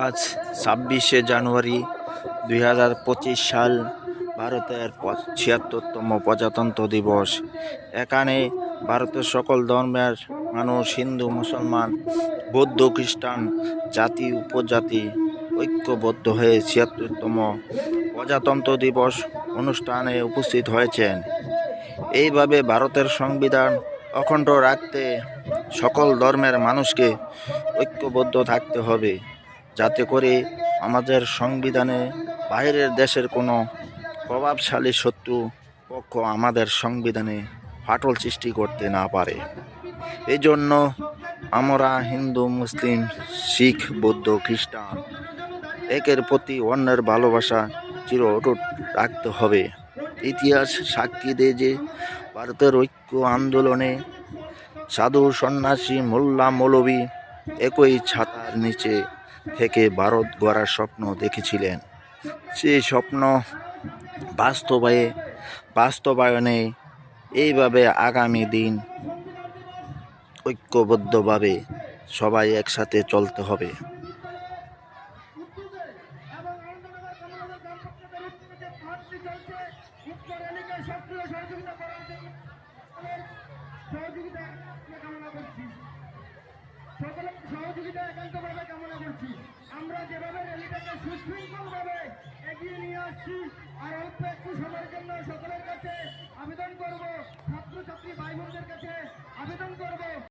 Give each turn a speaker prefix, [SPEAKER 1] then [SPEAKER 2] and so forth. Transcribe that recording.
[SPEAKER 1] আজ 26শে জানুয়ারি 2025 সাল, ভারতের 76তম প্রজাতন্ত্র দিবস। এখানে ভারতের সকল ধর্মের মানুষ, হিন্দু, মুসলমান, বৌদ্ধ, খ্রিস্টান, জাতি উপজাতি ঐক্যবদ্ধ হয়ে 76তম প্রজাতন্ত্র দিবস অনুষ্ঠানে উপস্থিত হয়েছেন। এইভাবে ভারতের সংবিধান অখণ্ড রাখতে সকল ধর্মের মানুষকে ঐক্যবদ্ধ থাকতে হবে, যাতে করে আমাদের সংবিধানে বাইরের দেশের কোনো প্রভাবশালী শত্রু পক্ষ আমাদের সংবিধানে ফাটল সৃষ্টি করতে না পারে। এই জন্য আমরা হিন্দু, মুসলিম, শিখ, বৌদ্ধ, খ্রিস্টান একের প্রতি অন্যের ভালোবাসা চির অটুট রাখতে হবে। ইতিহাস সাক্ষী দেয় যে ভারতের ঐক্য আন্দোলনে সাধু, সন্ন্যাসী, মোল্লা, মৌলবী একই ছাতার নিচে থেকে ভারত গড়ার স্বপ্ন দেখেছিলেন। সেই স্বপ্ন বাস্তবায়নে এইভাবে আগামী দিন ঐক্যবদ্ধভাবে সবাই একসাথে চলতে হবে।
[SPEAKER 2] সকলের সহযোগিতা একান্তভাবে কামনা করছি। আমরা যেভাবে র্যালিটাকে সুশৃঙ্খলভাবে এগিয়ে নিয়ে আসছি, আর অল্প একটু সময়ের জন্য সকলের কাছে আবেদন করব, ছাত্রছাত্রী ভাই বোনদের কাছে আবেদন করব।